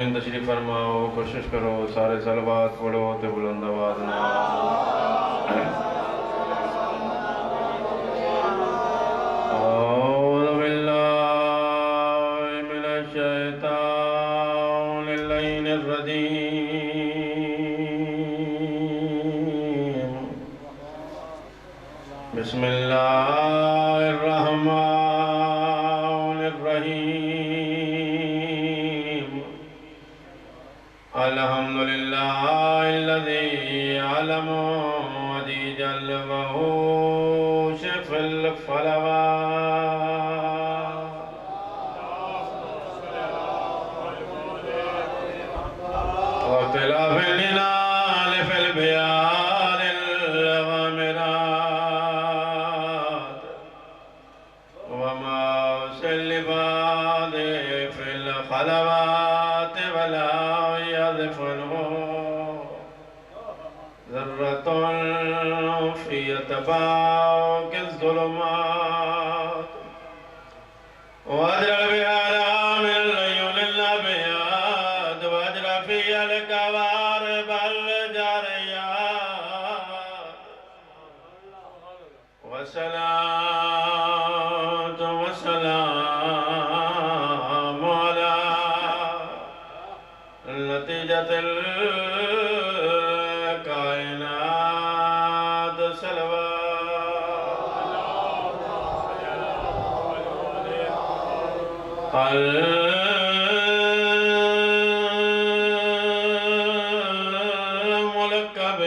تشریف فرماؤ، کوشش کرو سارے صلوات پڑھو تے بلند آواز نال۔ اعوذ باللہ من الشیطان اللعین الرجیم، بسم اللہ الرحمن الرحیم، الحمدللہ الذی علم ودیج الوحوش فی الفلوات، واختلاف النعال فی البیار الغامرات، وما سلباد فی الخلوات ولا يدفنه ذرة في تفاوق الظلمات، وأجرى بها من العيون الأبيض، وأجرى فيها الكوارب الجاريات، والصلاة والسلام على نتيجة الكائنات الملقب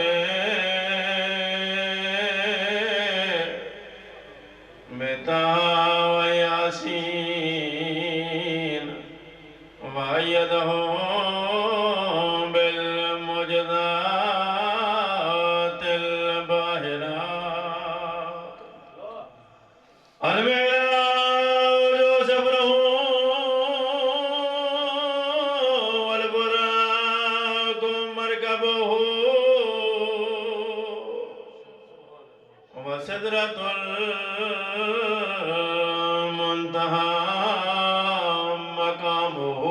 بطه وياسين، وأيده بالمعجزات الباهرات، المعراج صبره والبراق مركبه، وسدرة المنتهى مقامه،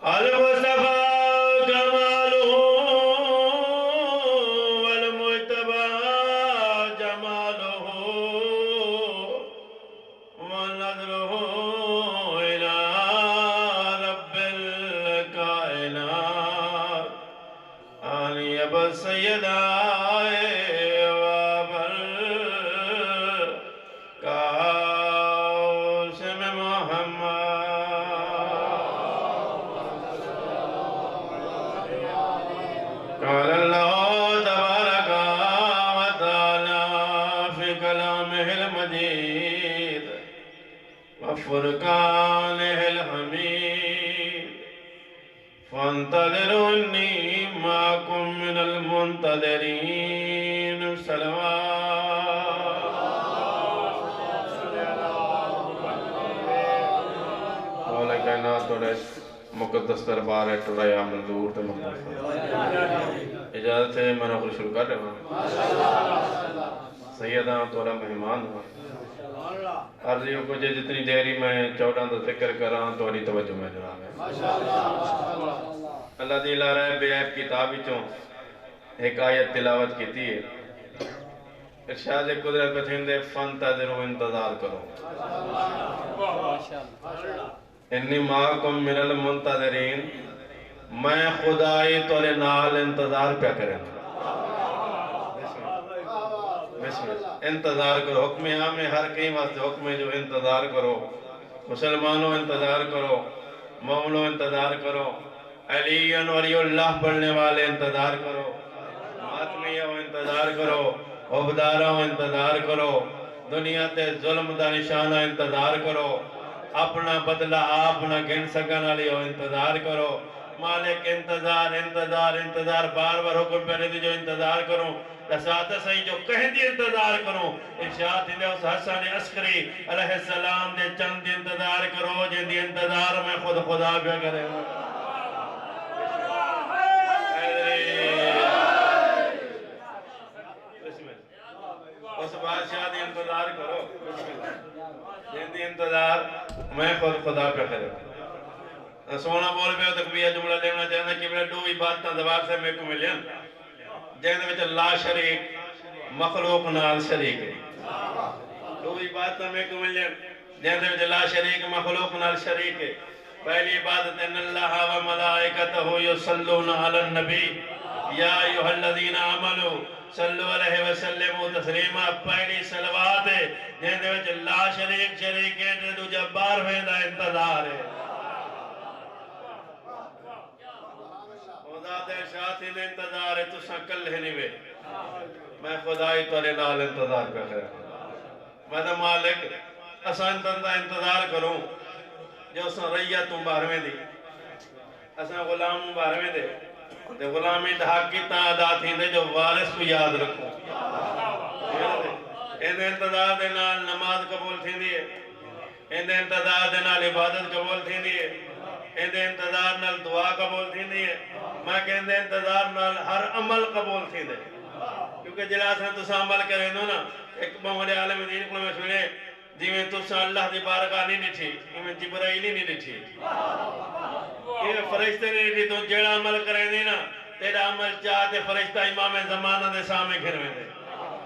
المصطفى كماله والمجتبى جماله، ونظره إلى رب الكائنات أن يبى السيدة قاسم محمد، قال الله تبارك وتعالى في كلامه المجيد وفرقانه الحميد، فانتظروا إني معكم من المنتظرين، صلوات مولا کائنات توڑے مقدس دربار ہے توڑا یا منظور تے مقدس اجازت ہے میں نوکر شروع کر رہا ہوں۔ سیدہ توڑا مہمان ہوں، عرضیوں کو جتنی دیری میں 14 دا ذکر کر رہا ہوں توڑی توجہ میں جناب ہے۔ اللہ دیلہ رہے بے عیب کتابی چوں ایک آیت تلاوت کی تھی ہے، ارشاد قدرت بتھیندے فانتظروا انتظار کرو، انی معاکم من المنتظرین، میں خدای تولے نال انتظار پہ کریں۔ بسم اللہ، انتظار کرو، حکم عام میں ہر کئی واسطے حکم ہے جو انتظار کرو، مسلمانوں انتظار کرو، مومنوں انتظار کرو، علی ولی اللہ پڑھنے والے انتظار کرو، ماتمیوں انتظار کرو، عبداروں انتظار کرو، دنیا تے ظلم دا نشانہ انتظار کرو، اپنا بدلہ آپ نہ گن سکن علیہ انتظار کرو، مالک انتظار انتظار انتظار، بار بار حکم پہ نہیں جو انتظار کروں، رسالت صحیح جو کہیں دی انتظار کروں، ارشاد دے اس حسن عسکری علیہ السلام دے چند دی انتظار کرو، جن دی انتظار میں خود خدا پہ کرے گا۔ اس بادشاہ دی انتظار کرو، جن دی انتظار میں خود خدا پہ کرے۔ سونا بول پہ تک بھی جملہ لینا چاہنا کہ بڑا دو عبادتاں دوار سے میں کو ملین جہاں وچ لا شریک مخلوق نال شریک ہے دو عبادتاں میں کو ملین جہاں وچ لا شریک مخلوق نال شریک ہے پہلی عبادت ان اللہ و ملائکتہ یصلون علی النبی یا ایھا الذین آمنوا صلو علیہ وسلم تسلیما پہلی صلوات ہے جہاں وچ لا شریک شریک ہے دو جبار ویندا انتظار ہے خدا دے شاہدین انتظار ہے تو سکل ہے نہیں وے میں خدای تولے نال انتظار کر رہا ہوں میں تو مالک اساں انتظار کروں جو اساں ریتوں باہر میں دی اساں غلام باہر میں دے تے غلامی دا حق کی تاں ادا تھی دے جو وارث کو یاد رکھو ان انتظار دے نال نماز قبول تھی دیئے ان انتظار دے نال عبادت قبول تھی دیئے ان انتظار نال دعا قبول تھی دیئے میں کہ ان انتظار نال ہر عمل قبول تھی دے کیونکہ جلاساں تسا عمل کریں دو نا ایک محمد عالم دین کو میں سنے جی میں تسا اللہ دی بارگاہ نہیں نٹھی میں جبرائیلی نہیں نٹھی یہ فرشتے نہیں نٹھی تو جیڑا عمل کریں دی نا تیرا عمل چاہتے فرشتہ امام زمانہ دے سامنے گھر میں دے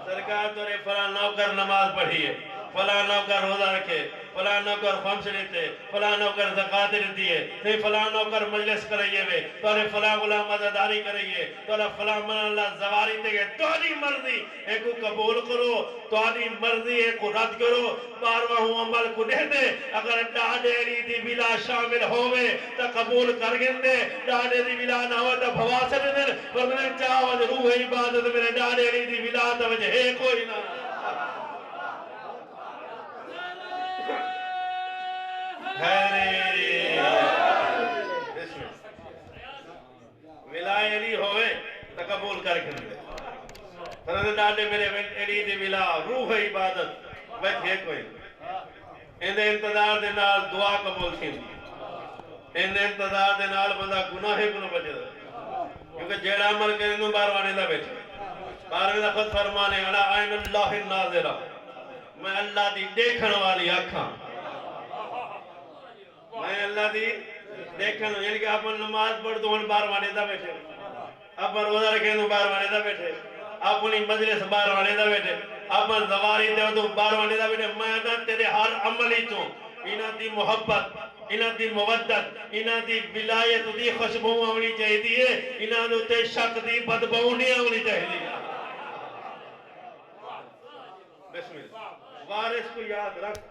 سرکار تورے فلاں نوکر نماز پڑھی ہے فلاں نوکر روزہ رکھے فلاں نوکر خمس لیتے فلاں نوکر زکاة دیتی ہے نہیں فلاں نوکر مجلس کرئیے وے تورے فلاں غلام عزاداری کرئیے تورے فلاں من اللہ زواری تے گئے تاری مرضی ایک کو قبول کرو تاری مرضی ایک کو رد کرو بارواں عمل کو دے دے اگر ڈاڈیری دی بلا شامل ہوئے تا قبول کر گندے ڈاڈیری بلا نہ ہوا تا بھوا سے دن پر میں چاہو روح عبادت میرے ڈاڈیری دی بلا تا وجہ ہے کوئی نہ ولائے علی ہوئے تا قبول کر گندے فرد ڈاڈے میرے علی دی بلا روح عبادت وجہ ہے کوئی ان انتظار دے نال دعا قبول تھی ان انتظار دے نال بندہ گناہے کو نہ بچے کیونکہ جیڑا عمل کریں دوں باروانے دا بیٹھے باروانے دا خود فرمانے علا عین اللہ الناظرہ میں اللہ دی دیکھن والی آکھاں میں اللہ دی دیکھن یعنی کہ اپن نماز پڑھ دو ان باروانے دا بیٹھے اپن روزہ رکھیں دوں باروانے دا بیٹھے اپنی مجلس باروانے دا بیٹھے اپن زواری دے دو باروانے دا بیٹھے میں دا تیرے ہر عملی چوں انہاں دی محبت انہاں دی مودت انہاں دی ولایت دی خوشبو ہونی چاہیے دیئے انہاں دو تے شک دی بدبو نہیں ہونی چاہیے دیئے بسم اللہ وارث کو یاد رکھ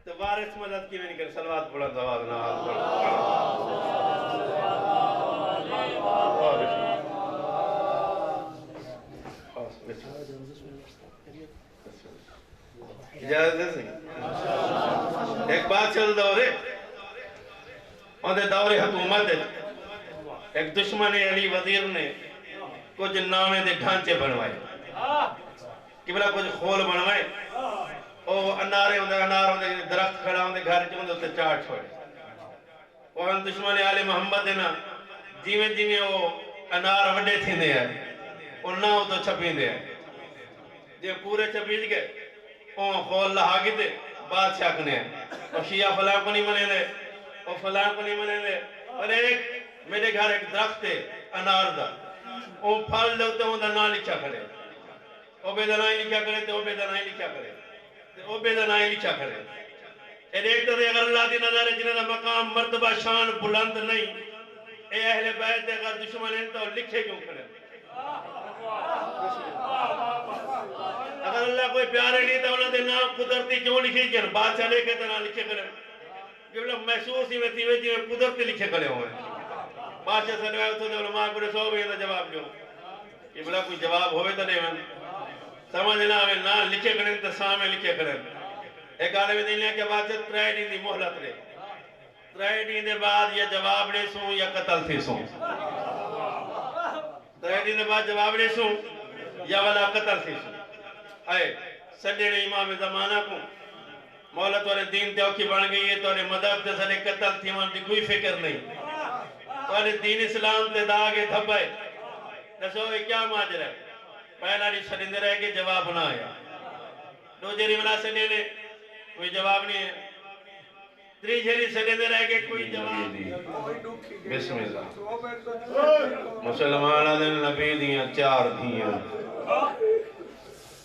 تو وارث مدد کی میں نہیں کر سلوات پڑھا زواد نواز پڑھا اجازت ہے سنگھ ایک بات چل دورے اور دور حکومت ایک دشمن علی وزیر نے کچھ نامے دے ڈھانچے بنوائے کہ بلا کچھ خول بنوائے اور انار ہوندے درخت کھڑا ہوندے گھر چوندے اسے چاٹ چھوڑے اور ان دشمن علی محمد نا جیویں جیویں وہ انار وڈے تھی دے ہیں اور نہ ہو تو چھپین دے ہیں جو پورے چھپیج گئے اور خول لہا گی دے بادشاہ کنے ہیں اور شیعہ فلاں کو نہیں منے دے اور فلاں کو نہیں منے دے اور ایک میرے گھر ایک درخت ہے انار دا اور پھل دوتے ہوں دا نہ لکھا کرے عبید نائی لکھا کرے تو عبید نائی لکھا کرے عبید نائی لکھا کرے ایک تو دے اگر اللہ دی نظر ہے جنہیں دا مقام مرتبہ شان بلند نہیں اے اہل بیت دے اگر دشمن ہیں تو لکھے کیوں کرے اگر اللہ کوئی پیارے نہیں تو انہوں نے نام قدرتی کیوں لکھے گئے بادشاہ لے کے تو نہ لکھے کرے جو لوگ محسوس ہی میں تھی جی میں قدرتی لکھے کرے ہوئے بادشاہ سے روایت ہوتے علماء کو رسو بھی ہے جواب جو یہ بلا کوئی جواب ہوئے تو نہیں میں سمجھنا ہمیں نہ لکھے کریں تو سامنے لکھے کریں ایک عالم دین لیا کہ بادشاہ ترائے دین دی محلت رہے ترائے دین دے بعد یا جواب لے سوں یا قتل تھی سوں ترائے دین دے بعد جواب لے سوں یا والا قتل تھی سوں آئے سڈے نے امام زمانہ کو مولا تورے دین تے اوکھی بن گئی ہے تورے مدد تے سڈے قتل تھی وہاں دی کوئی فکر نہیں تورے دین اسلام تے داغے دھبائے دسو یہ کیا ماجر ہے پہلا نہیں سرندے رہے کہ جواب نہ آیا دو جری منا سڈے نے کوئی جواب نہیں ہے تری جھری سڑے دے رہ کے کوئی جواب بسم اللہ مسلمانہ دن نبی دیاں 4 دھیاں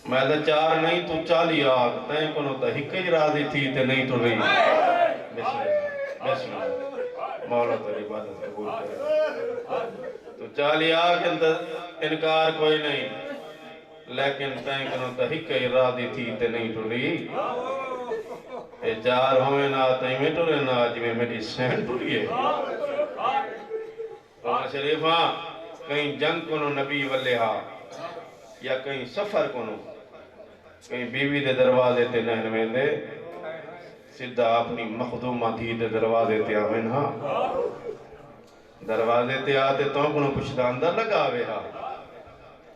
میں تو 4 نہیں تو 40 آگ تین کنو تا ہی کئی راضی تھی تے نہیں تو رہی بسم اللہ بسم اللہ مولا تیری عبادت قبول کرے تو 40 آگ انکار کوئی نہیں لیکن تین کنو تا ہی کئی راضی تھی تے نہیں تو رہی اے 4 ہوئے نا تین میں تو رہنا جی میں میری سین تو رہی ہے اور شریفہ کہیں جنگ کنو نبی والے ہاں یا کہیں سفر کنو کہیں بیوی دے دروازے تے نہن میں دے سدھا اپنی مخدومہ دھی دے دروازے تے آمین ہاں دروازے تے آتے تو کنو پشتاندہ لگاوے ہاں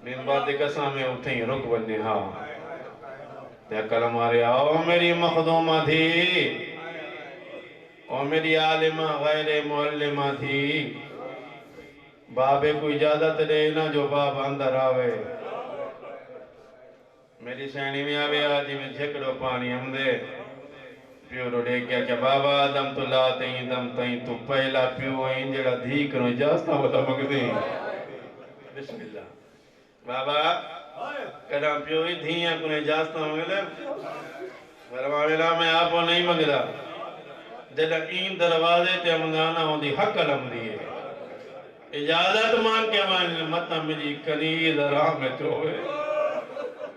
ممبر دے کساں میں اٹھیں رک بننے ہاں تے کلم آرے آؤ میری مخدومہ دھی او میری عالمہ غیر معلمہ دھی بابے کو اجازت دے نا جو باب اندر آوے میری سینی میں آوے آجی میں جھکڑو پانی ہم دے پیو رو دے کیا کہ بابا دم تو لاتے ہی دم تائیں تو پہلا پیو ہیں جڑا دھی کرو اجازتہ ہوتا مگدیں بسم اللہ بابا کڑا پیو ہی دھیاں کرو اجازتہ مگدیں فرماویلا میں آپ نہیں مگدہ جڑا این دروازے تے منگانا ہوں دی حق علم دیئے اجازت مانگ کے مانگ مطا میری کنید راہ میں چوئے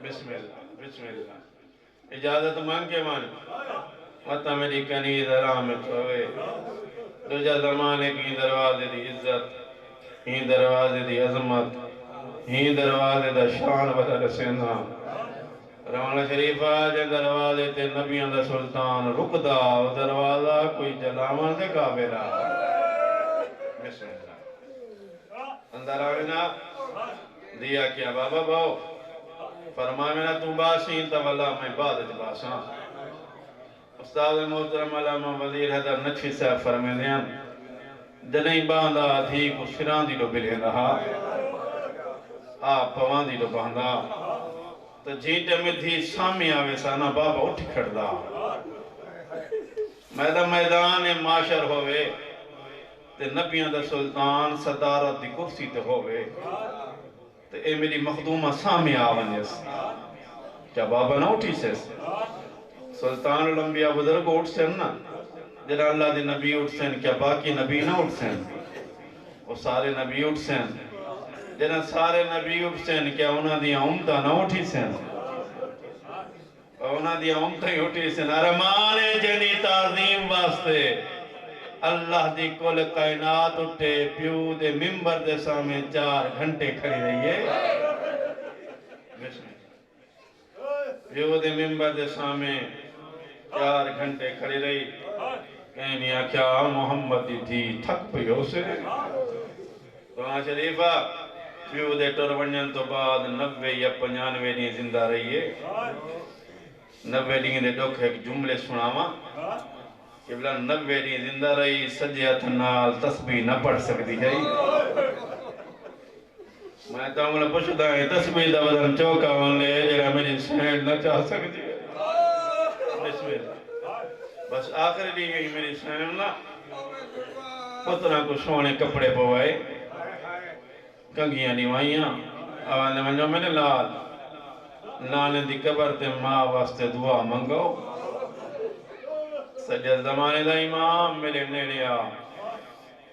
بسم اللہ اجازت مانگ کے مانگ مطا میری کنید راہ میں چوئے دوجہ زمانے کی دروازے دی عزت ہی دروازے دی عظمت ہی دروازے دا شان بدل سینا روانہ شریفہ جے دروازے تے نبیان دا سلطان رک دا دروازہ کوئی جلامان سے کابرہ بسم اللہ اندر آوینا دیا کیا بابا باؤ فرمائینا تو باسین تا واللہ میں بعد باساں استاد محترم علامہ وزیر حیدر نچفی صاحب فرمائینا جنہی باندھا تھی کو شران دی لو بلے رہا آپ پوان دی لو باندھا تو جیٹے میں تھی سامی آوے سانا بابا اٹھ کھڑ میدان معاشر ہوئے تے نبیان دا سلطان صدارت دی کرسی تے ہوئے تے اے میری مخدومہ سامی آونیس کیا بابا نہ اٹھی سیس سلطان الانبیاء بزرگ اٹھ سین نا جنہا اللہ دی نبی اٹھ سین کیا باقی نبی نہ اٹھ سین وہ سارے نبی اٹھ سین جنہا سارے نبی اٹھ سین کیا انہاں دیا امتہ نہ اٹھی سین انہاں دیا امتہ ہی اٹھی سین ارمان جنی تعظیم واسطے اللہ دی کل کائنات اٹھے پیو دے ممبر دے سامنے 4 گھنٹے کھڑی رہی ہے پیو دے ممبر دے سامنے 4 گھنٹے کھڑی رہی کہنی آکھیا محمد دی تھک پیو سے قرآن شریفہ پیو دے ٹر ونجن تو بعد 90 یا 95 نہیں زندہ رہی ہے 90 نہیں دے ڈوک ایک جملے سناما کہ بلا 90 نہیں زندہ رہی سجیت نال تسبیح نہ پڑھ سکتی ہے میں تو انگلہ پوچھتا ہے تسبیح دا بدن چوکا ہونے جڑا میری سینڈ نہ چاہ سکتی ہے بسم اللہ بس آخر لی گئی میری سینڈ نہ پترہ کو سونے کپڑے پوائے کنگیاں نیوائیاں آوانے منجو میں نے لال نانے دی قبر تے ماں واسطے دعا منگو سجد زمانے دا امام میرے نیڑیا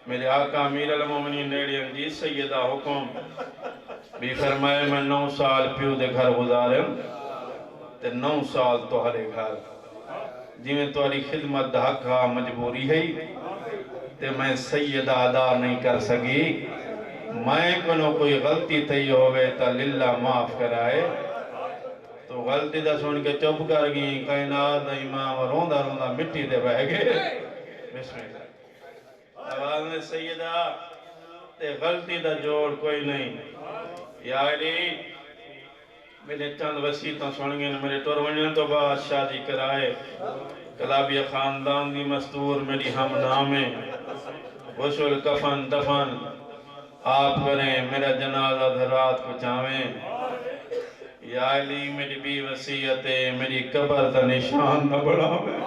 میرے آقا امیر المومنین نیڑیا جی سیدہ حکم بھی فرمائے میں 9 سال پیو دے گھر گزارم تے 9 سال تو ہرے گھر جی میں تو علی خدمت دھاکہ مجبوری ہے تے میں سیدہ ادا نہیں کر سکی میں کنو کوئی غلطی تھی ہوئے تا للہ معاف کرائے تو غلطی دا سن کے چپ کر گئی کائنات دا امام روندہ روندہ مٹی دے بہ گئے بسم اللہ آواز میں سیدہ تے غلطی دا جوڑ کوئی نہیں یا علی میرے چند وسیعتاں سن گئے میرے ٹور ونجن تو بعد شادی کرائے کلابیہ خاندان دی مستور میری ہم نامے غسل کفن دفن آپ کریں میرا جنازہ دھرات کو چاہیں یا علی میری بھی وسیعت ہے میری قبر تا نشان نہ بڑھا میں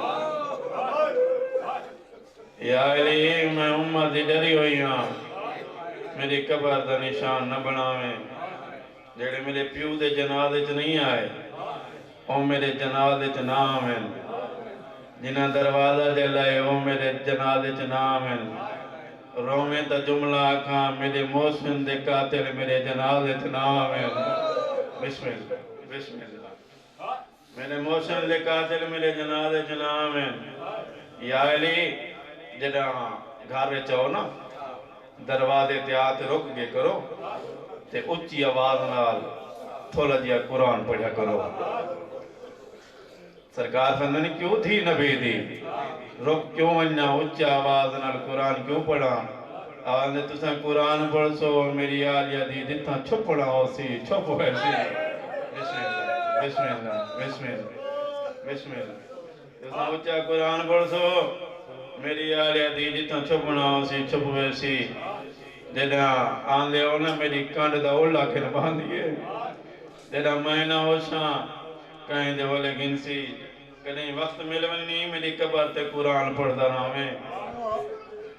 یا علی میں امت دی ڈری ہوئی ہاں میری قبر دا نشان نہ بناویں جڑے میرے پیو دے جنازے چ نہیں آئے او میرے جنازے چ نہ آویں جنہ دروازہ دے لائے او میرے جنازے چ نہ آویں رومیں تا جملہ آکھاں میرے محسن دے قاتل میرے جنازے چ نہ آویں بسم اللہ بسم اللہ میرے محسن دے قاتل میرے جنازے چ نہ آویں یا علی جڑا گھر وچ آؤ نا دروازے تے آتے رک کے کرو تے اچھی آواز نال تھوڑا جیا قرآن پڑھا کرو سرکار فرمانے کیوں تھی نبی دی رک کیوں ونیا اچھی آواز نال قرآن کیوں پڑھا آواز نے تساں قرآن پڑھ سو میری آلیہ دی جتنا چھپڑا ہو سی چھپ ہوئے سی بسم اللہ بسم اللہ بسم اللہ تساں اچھا قرآن پڑھ سو میری آلیہ دی جتنا چھپڑا ہو سی چھپ ہوئے سی جیڑا آن لے ہونا میری کانڈ دا اولا کے نبان دیئے جیڑا مہینہ ہوشاں کہیں دے والے گنسی کہیں وقت ملونی میری قبر تے قرآن پڑھتا نامیں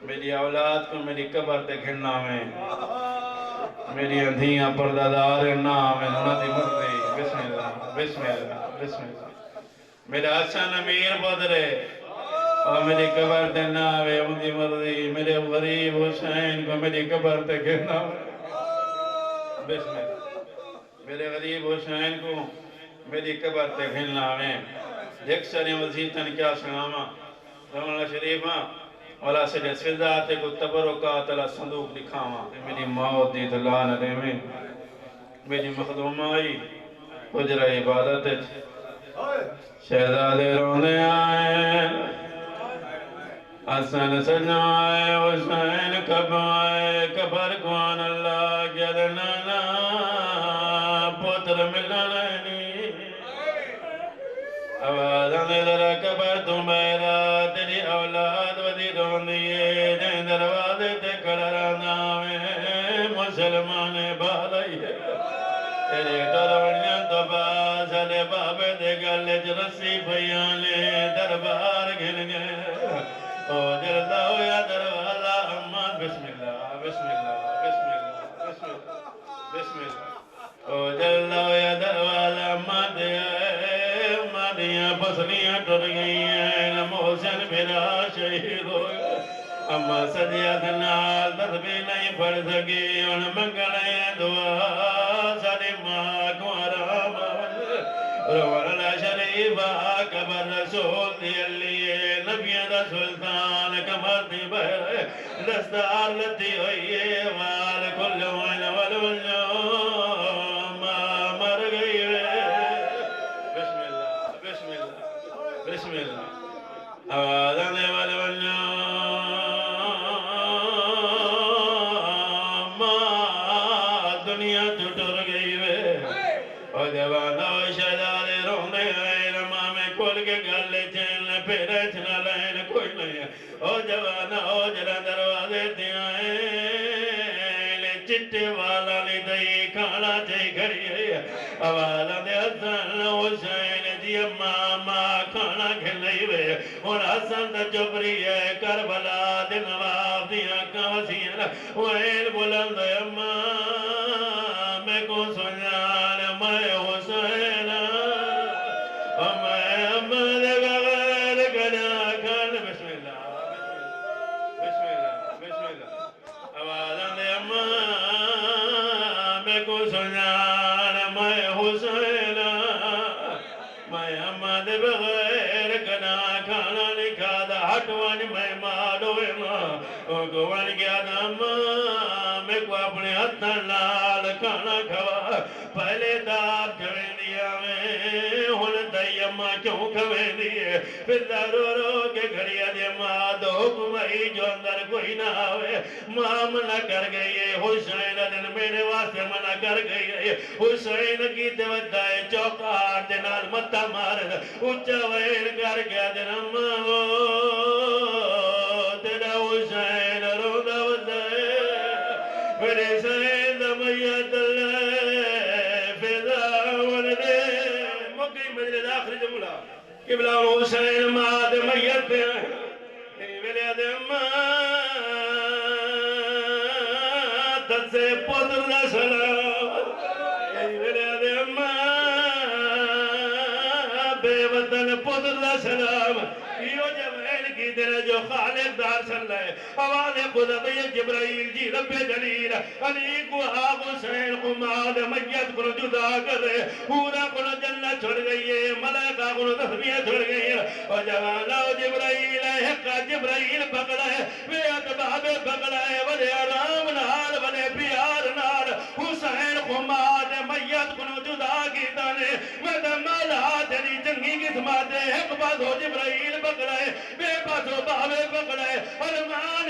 میری اولاد کو میری قبر تے گھننا میں میری اندھیاں پردہ دار نامیں انہاں دی مرضی بسم اللہ بسم اللہ بسم اللہ میرا حسن امیر بدرے اور میری قبر تے ناوے ان دی مرضی میرے غریب حسین کو میری قبر تے گھننا میں بسم اللہ میرے غریب حسین کو میری قبر تے گھننا میں دیکھ سریں وزیتن کیا سناما رمضان شریفہ اولا سجد فضاتے کو تبرکات اللہ صندوق دکھاما میری موت دی دلان دے میں میری مخدوم آئی حجرہ عبادت شہزادے رونے آئے حسن سجائے حسین کب آئے قبر کوان اللہ جلنانا پتر ملنانی آوازاں دے ذرا قبر تو میرا تیری اولاد ودی رون دیئے جائیں دروازے تے کڑرانا میں مسلمان بالائیے تیرے ٹرونیاں تو باز علی بابے دے گلے جرسی بھیانے دربار گھن گئے او جردہ ہویا دروازہ امان بسم اللہ بسم اللہ بسم اللہ بسم اللہ بسم اللہ او جردہ ہویا دروازہ امان دے آئے مادیاں پسلیاں ٹر گئی ہیں محسن بھرا شہید ہو گئے اما سجیت نال دس بھی نہیں پڑھ سکی ان منگلے دعا ساری ماں کو آرام روان اللہ شریفہ قبر رسول دی لیے نبیہ دا سلطان کمر دی بہر دستار لتی ہوئیے وال کل وین والوجو ماں مر گئی بسم اللہ بسم اللہ بسم اللہ آوازاں دے والوجو ماں دنیا تو ٹر گئی او جوانہ و شہزادے رونے آئے رماں میں کھول کے گلے چین پھیرے چھنا لین کوئی نہیں او جوانہ او جرہ دروازے تے آئے لے چٹے والا لی دئی کھانا چاہی گھڑی ہے آوازاں دے حسن حسین جی ماں کھانا کھلئی وے اور حسن دا چپری ہے کربلا دے نواب دیاں کھوسیاں وین بلند میں کو سنجان میں حسین میں امد غیر گنا کھن بسم اللہ بسم اللہ بسم اللہ آوازاں دے میں کو سنجان میں حسین میں امد بغیر گنا کھانا لکھا دا ہٹوان میں مادوئے ماں گوان گیا دا میں کو اپنے ہتھن لال کھانا کھوا پہلے داب کھویں دیا میں ہن دائیما کیوں کھویں دیئے پھر رو رو کے گھڑیا دے ماں دو حکمائی جو اندر کوئی نہ آوے ماں منع کر گئی ہے حسین دن میرے واسطے منع کر گئی ہے حسین کی دیوتائے چوکار دنال متا مارد اچھا وین کر گیا دن ماں تیرا حسین رو دوتائے میرے سید میت اللہ فضاون دے مکی مجلد آخری جملہ قبلہ حسین ماد میت دے میرے دے وطن سے پتر دا سلام میرے بے وطن پتر دا سلام یہ جبرائیل کی دن جو خالق دار صلی اللہ ہے آواز خدا بے جبرائیل جی رب جلیل علی کو آگ حسین خماد میت کو جدا کر دے پورا کو جنت چھوڑ گئی ہے ملائکہ کو تسبیح چھوڑ گئی ہے اور جوانا جبرائیل ہے جبرائیل پکڑا ہے بے اتباب پکڑا ہے بلے آرام نال بلے پیار نال حسین خماد میت کو جدا کی دانے مدمالا تیری جنگی قسمات ہے ایک بات ہو جبرائیل پکڑا ہے بے بات ہو بابے پکڑا ہے ارمان